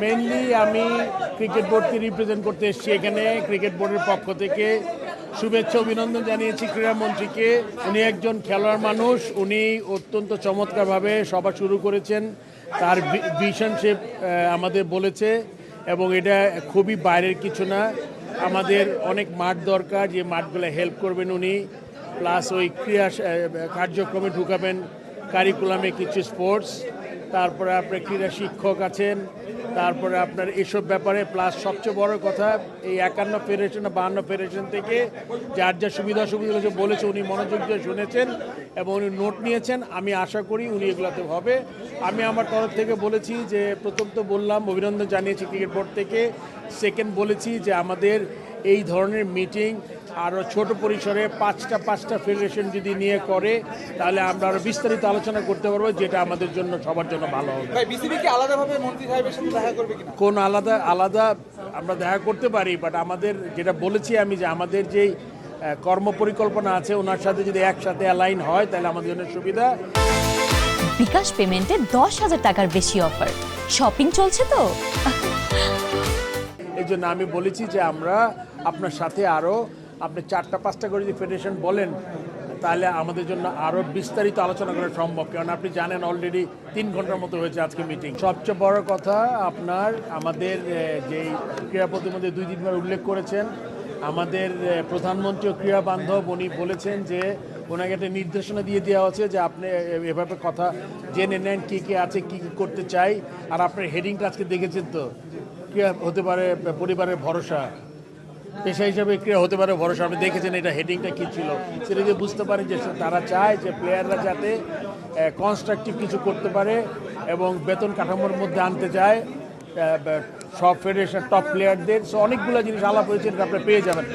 Mainly আমি cricket বোর্ডকে represent করতে এসেছি এখানে। ক্রিকেট বোর্ডের পক্ষ থেকে শুভেচ্ছা অভিনন্দন জানিয়েছি ক্রীড়ামন্ত্রীকে। উনি একজন খেলোয়াড় মানুষ, উনি অত্যন্ত চমৎকারভাবে সভা শুরু করেছেন। তার ভিশন সে আমাদের বলেছে এবং এটা খুবই বাইরের কিছু না। আমাদের অনেক মাঠ দরকার, যে মাঠগুলো হেল্প করবেন উনি, প্লাস ওই ক্রীড়া কার্যক্রমে ঢুকাবেন কারিকুলামে কিছু স্পোর্টস, তারপরে আপনার ক্রীড়া শিক্ষক আছেন, তারপরে আপনার এসব ব্যাপারে, প্লাস সবচেয়ে বড় কথা এই 51 ফেডারেশন বা 52 ফেডারেশন থেকে যার যা সুবিধা অসুবিধাগুলো বলেছে উনি মনোযোগ দিয়ে শুনেছেন এবং উনি নোট নিয়েছেন। আমি আশা করি উনি এগুলোতে হবে। আমি আমার তরফ থেকে বলেছি যে, প্রথম তো বললাম অভিনন্দন জানিয়েছি ক্রিকেট বোর্ড থেকে, সেকেন্ড বলেছি যে আমাদের এই ধরনের মিটিং আরও ছোট পরিসরে পাঁচটা ফেডারেশন যদি নিয়ে করে তাহলে আমরা আরও বিস্তারিত আলোচনা করতে পারবো, যেটা আমাদের জন্য সবার জন্য ভালো হবে। বিসিবি কি আলাদাভাবে মন্ত্রী সাহেবের সাথে দেখা করবে কিনা? কোন আলাদা আমরা দেখা করতে পারি, বাট আমাদের যেটা বলেছি আমি, যে আমাদের যেই কর্মপরিকল্পনা আছে ওনার সাথে যদি একসাথে অ্যালাইন হয় তাহলে আমাদের জন্য সুবিধা। বিকাশ পেমেন্টে 10,000 টাকার বেশি অফার, শপিং চলছে তো। এই জন্য আমি বলেছি যে আমরা আপনার সাথে আরও আপনি 4-5টা করে যদি ফেডারেশন বলেন তাহলে আমাদের জন্য আরও বিস্তারিত আলোচনা করা সম্ভব, কারণ আপনি জানেন অলরেডি 3 ঘন্টার মতো হয়েছে আজকে মিটিং। সবচেয়ে বড় কথা আপনার আমাদের যেই ক্রীড়া প্রতিমন্ত্রী 2-3 বার উল্লেখ করেছেন, আমাদের প্রধানমন্ত্রী ও ক্রীড়া বান্ধব উনি বলেছেন যে ওনাকে একটা নির্দেশনা দিয়ে দেওয়া হচ্ছে যে আপনি এভাবে কথা জেনে নেন কী কী আছে, কী কী করতে চাই। আর আপনার হেডিংটা আজকে দেখেছেন তো, ক্রীড়া হতে পারে পরিবারের ভরসা, পেশা হিসাবে ক্রীড়া হতে পারে ভরসা। আপনি দেখেছেন এটা হেডিংটা কী ছিল, সেটা দিয়ে বুঝতে পারেন যে তারা চায় যে প্লেয়াররা যাতে কনস্ট্রাকটিভ কিছু করতে পারে এবং বেতন কাঠামোর মধ্যে আনতে চায় সব ফেডারেশন টপ প্লেয়ারদের। সো অনেকগুলো জিনিস আলাপ হয়েছে, এটা আপনি পেয়ে যাবেন।